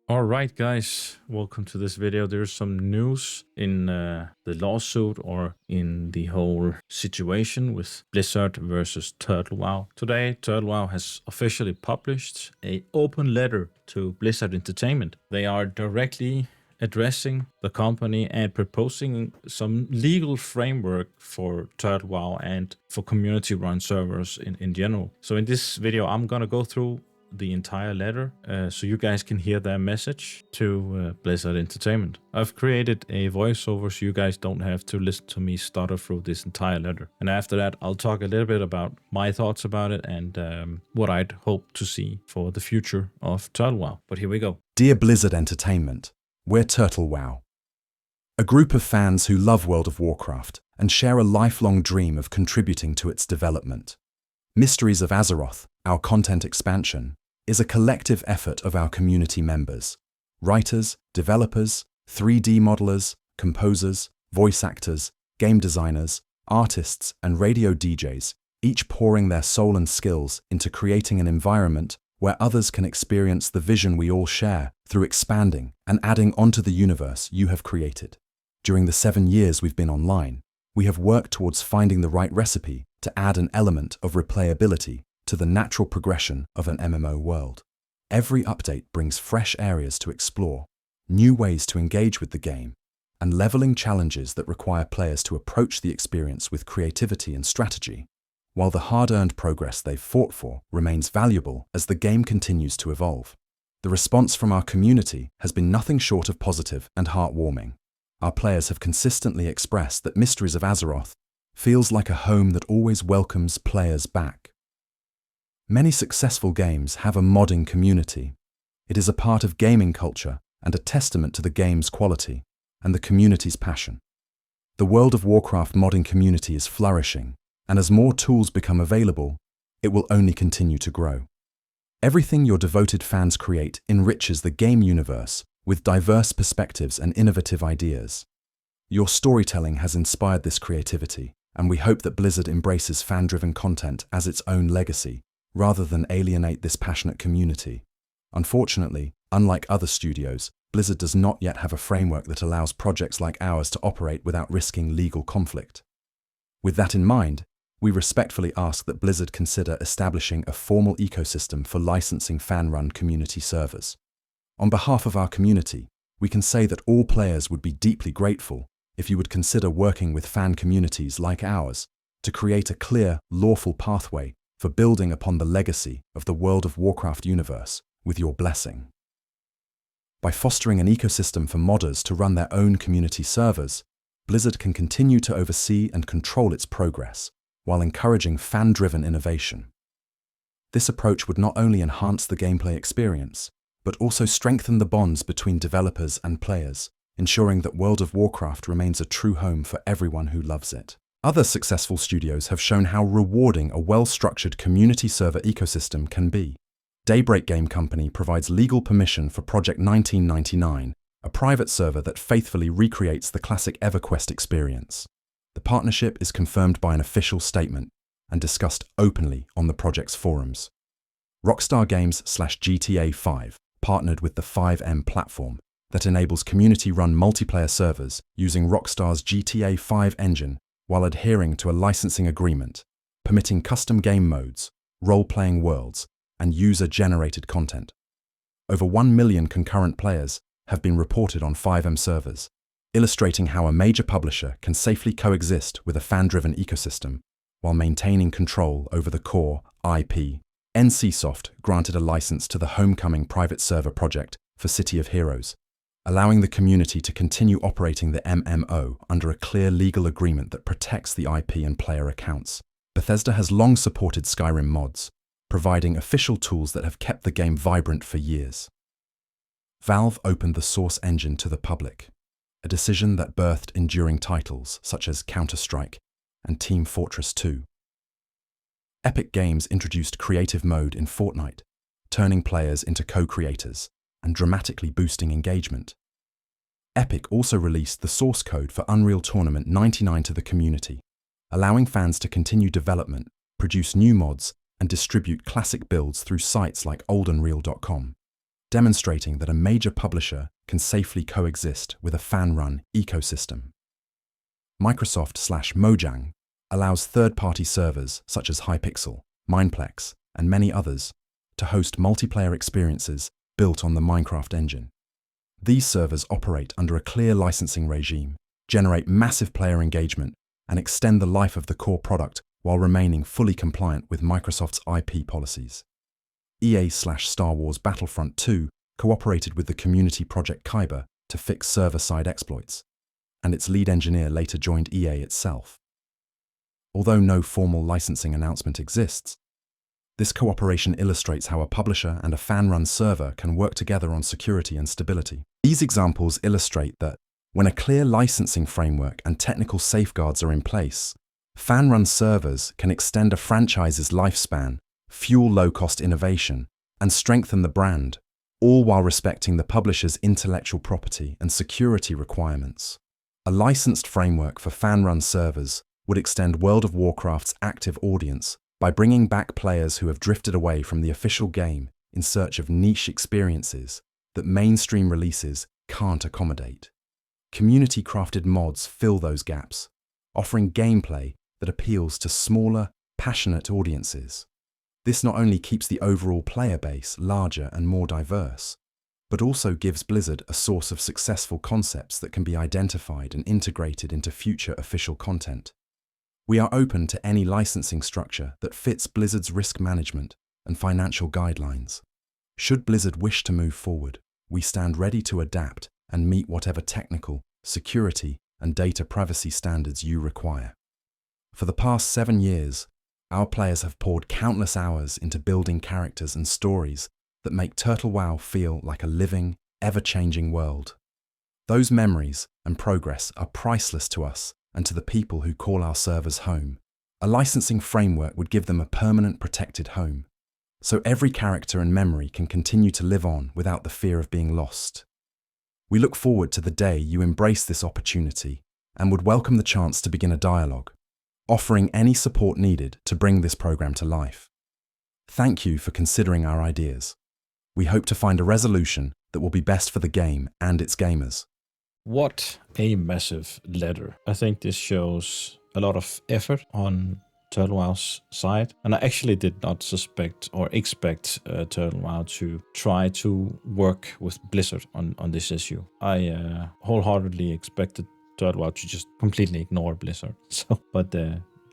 All right, guys, welcome to this video. There's some news in the lawsuit or in the whole situation with Blizzard versus Turtle WoW. Today, Turtle WoW has officially published an open letter to Blizzard Entertainment. They are directly addressing the company and proposing some legal framework for Turtle WoW and for community-run servers in general. So in this video, I'm gonna go through the entire letter so you guys can hear their message to Blizzard Entertainment. I've created a voiceover so you guys don't have to listen to me stutter through this entire letter. And after that, I'll talk a little bit about my thoughts about it and what I'd hope to see for the future of Turtle WoW. But here we go. Dear Blizzard Entertainment, we're Turtle WoW, a group of fans who love World of Warcraft and share a lifelong dream of contributing to its development. Mysteries of Azeroth, our content expansion, is a collective effort of our community members, writers, developers, 3D modelers, composers, voice actors, game designers, artists, and radio DJs, each pouring their soul and skills into creating an environment where others can experience the vision we all share through expanding and adding onto the universe you have created. During the 7 years we've been online, we have worked towards finding the right recipe to add an element of replayability to the natural progression of an MMO world. Every update brings fresh areas to explore, new ways to engage with the game, and leveling challenges that require players to approach the experience with creativity and strategy, while the hard-earned progress they've fought for remains valuable as the game continues to evolve. The response from our community has been nothing short of positive and heartwarming. Our players have consistently expressed that Mysteries of Azeroth feels like a home that always welcomes players back. Many successful games have a modding community. It is a part of gaming culture and a testament to the game's quality and the community's passion. The World of Warcraft modding community is flourishing, and as more tools become available, it will only continue to grow. Everything your devoted fans create enriches the game universe with diverse perspectives and innovative ideas. Your storytelling has inspired this creativity, and we hope that Blizzard embraces fan-driven content as its own legacy, rather than alienate this passionate community. Unfortunately, unlike other studios, Blizzard does not yet have a framework that allows projects like ours to operate without risking legal conflict. With that in mind, we respectfully ask that Blizzard consider establishing a formal ecosystem for licensing fan-run community servers. On behalf of our community, we can say that all players would be deeply grateful if you would consider working with fan communities like ours to create a clear, lawful pathway for building upon the legacy of the World of Warcraft universe with your blessing. By fostering an ecosystem for modders to run their own community servers, Blizzard can continue to oversee and control its progress while encouraging fan-driven innovation. This approach would not only enhance the gameplay experience, but also strengthen the bonds between developers and players, ensuring that World of Warcraft remains a true home for everyone who loves it. Other successful studios have shown how rewarding a well-structured community server ecosystem can be. Daybreak Game Company provides legal permission for Project 1999, a private server that faithfully recreates the classic EverQuest experience. The partnership is confirmed by an official statement and discussed openly on the project's forums. Rockstar Games/GTA 5 partnered with the 5M platform that enables community-run multiplayer servers using Rockstar's GTA 5 engine while adhering to a licensing agreement, permitting custom game modes, role-playing worlds, and user-generated content. Over 1 million concurrent players have been reported on 5M servers, illustrating how a major publisher can safely coexist with a fan-driven ecosystem while maintaining control over the core IP. NCSoft granted a license to the Homecoming private server project for City of Heroes, allowing the community to continue operating the MMO under a clear legal agreement that protects the IP and player accounts. Bethesda has long supported Skyrim mods, providing official tools that have kept the game vibrant for years. Valve opened the Source engine to the public, a decision that birthed enduring titles such as Counter-Strike and Team Fortress 2. Epic Games introduced creative mode in Fortnite, turning players into co-creators and dramatically boosting engagement. Epic also released the source code for Unreal Tournament 99 to the community, allowing fans to continue development, produce new mods, and distribute classic builds through sites like oldenreal.com. demonstrating that a major publisher can safely coexist with a fan-run ecosystem. Microsoft/Mojang allows third-party servers such as Hypixel, Mineplex, and many others to host multiplayer experiences built on the Minecraft engine. These servers operate under a clear licensing regime, generate massive player engagement, and extend the life of the core product while remaining fully compliant with Microsoft's IP policies. EA/Star Wars Battlefront 2 cooperated with the community project Kyber to fix server-side exploits, and its lead engineer later joined EA itself. Although no formal licensing announcement exists, this cooperation illustrates how a publisher and a fan-run server can work together on security and stability. These examples illustrate that when a clear licensing framework and technical safeguards are in place, fan-run servers can extend a franchise's lifespan, fuel low-cost innovation, and strengthen the brand, all while respecting the publisher's intellectual property and security requirements. A licensed framework for fan-run servers would extend World of Warcraft's active audience by bringing back players who have drifted away from the official game in search of niche experiences that mainstream releases can't accommodate. Community-crafted mods fill those gaps, offering gameplay that appeals to smaller, passionate audiences. This not only keeps the overall player base larger and more diverse, but also gives Blizzard a source of successful concepts that can be identified and integrated into future official content. We are open to any licensing structure that fits Blizzard's risk management and financial guidelines. Should Blizzard wish to move forward, we stand ready to adapt and meet whatever technical, security, and data privacy standards you require. For the past 7 years, our players have poured countless hours into building characters and stories that make Turtle WoW feel like a living, ever-changing world. Those memories and progress are priceless to us and to the people who call our servers home. A licensing framework would give them a permanent protected home, so every character and memory can continue to live on without the fear of being lost. We look forward to the day you embrace this opportunity and would welcome the chance to begin a dialogue, offering any support needed to bring this program to life. Thank you for considering our ideas. We hope to find a resolution that will be best for the game and its gamers. What a massive letter. I think this shows a lot of effort on Turtle WoW's side, and I actually did not suspect or expect Turtle WoW to try to work with Blizzard on this issue. I wholeheartedly expected Turtle WoW to just completely ignore Blizzard. But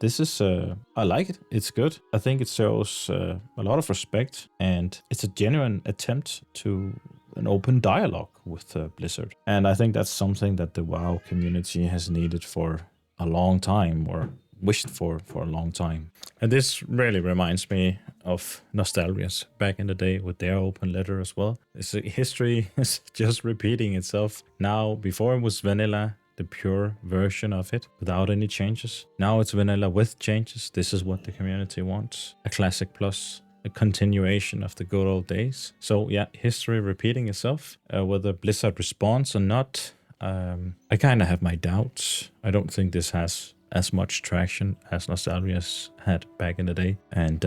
this is, I like it. It's good. I think it shows a lot of respect, and it's a genuine attempt to an open dialogue with Blizzard. And I think that's something that the WoW community has needed for a long time, or wished for a long time. And this really reminds me of Nostalrius back in the day with their open letter as well. History is just repeating itself. Now, before it was vanilla, the pure version of it without any changes. Now it's vanilla with changes. This is what the community wants. A classic plus, a continuation of the good old days. So yeah, history repeating itself. Whether Blizzard responds or not, I kind of have my doubts. I don't think this has as much traction as Nostalrius had back in the day. And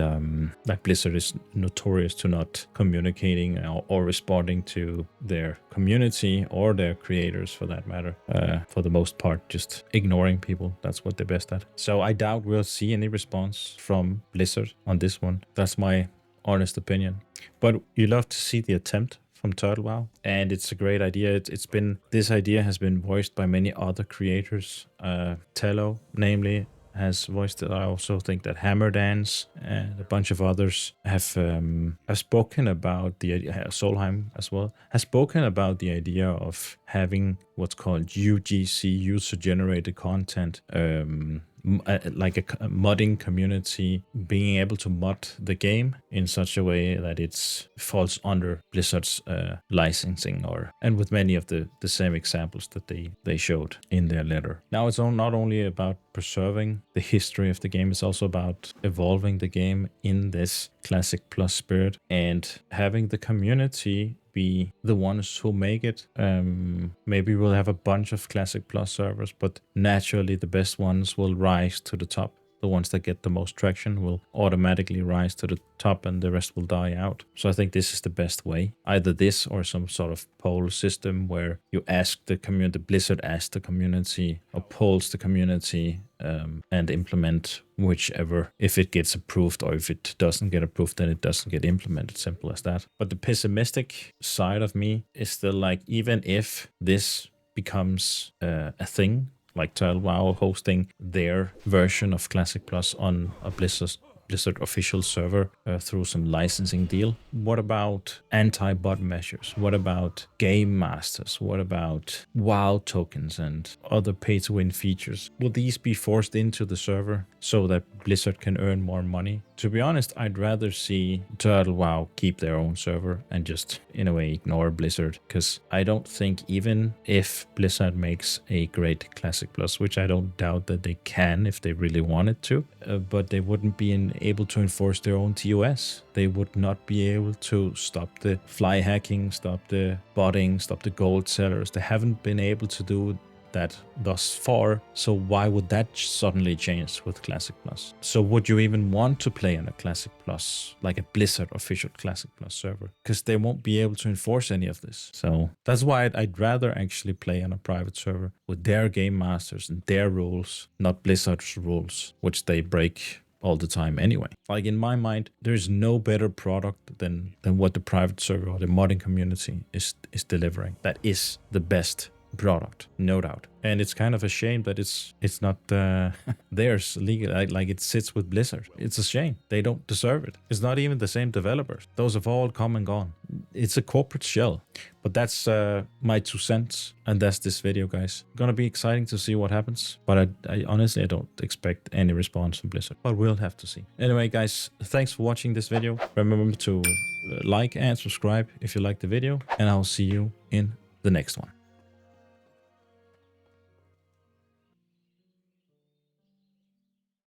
like Blizzard is notorious to not communicating or responding to their community or their creators for that matter. For the most part, just ignoring people. That's what they're best at. So I doubt we'll see any response from Blizzard on this one. That's my honest opinion. But you love to see the attempt from Turtle WoW, and it's a great idea. This idea has been voiced by many other creators. Tello, namely, has voiced it. I also think that Hammer Dance and a bunch of others have spoken about the idea. Solheim as well has spoken about the idea of having what's called UGC, user-generated content, like a modding community, being able to mod the game in such a way that it falls under Blizzard's licensing, and with many of the same examples that they showed in their letter. Now it's not only about preserving the history of the game, it's also about evolving the game in this classic plus spirit and having the community be the ones who make it. Maybe we'll have a bunch of classic plus servers, but naturally the best ones will rise to the top. the ones that get the most traction will automatically rise to the top and the rest will die out. So I think this is the best way. Either this or some sort of poll system where you ask the community, Blizzard asks the community or polls the community and implement whichever. If it gets approved or if it doesn't get approved, then it doesn't get implemented. Simple as that. But the pessimistic side of me is still like, even if this becomes a thing, like Turtle WoW hosting their version of Classic Plus on a Blizzard official server through some licensing deal. What about anti-bot measures? What about game masters? What about WoW tokens and other pay-to-win features? Will these be forced into the server so that Blizzard can earn more money? To be honest, I'd rather see Turtle WoW keep their own server and just, in a way, ignore Blizzard, because I don't think, even if Blizzard makes a great Classic Plus, which I don't doubt that they can if they really wanted to, but they wouldn't be able to enforce their own TOS. They would not be able to stop the fly hacking, stop the botting, stop the gold sellers. They haven't been able to do that thus far, so why would that suddenly change with Classic Plus? So would you even want to play on a Classic Plus, like a Blizzard official Classic Plus server? Because they won't be able to enforce any of this. So that's why I'd rather actually play on a private server with their game masters and their rules, not Blizzard's rules, which they break all the time anyway. Like, in my mind, there's no better product than what the private server or the modding community is delivering. That is the best product, no doubt. And it's kind of a shame that it's not theirs legally, like it sits with Blizzard. It's a shame. They don't deserve it. It's not even the same developers. Those have all come and gone. It's a corporate shell. But that's my 2 cents, and that's this video, guys. Gonna be exciting to see what happens, but I honestly, I don't expect any response from Blizzard, but we'll have to see. Anyway, guys, thanks for watching this video. Remember to like and subscribe if you like the video, and I'll see you in the next one.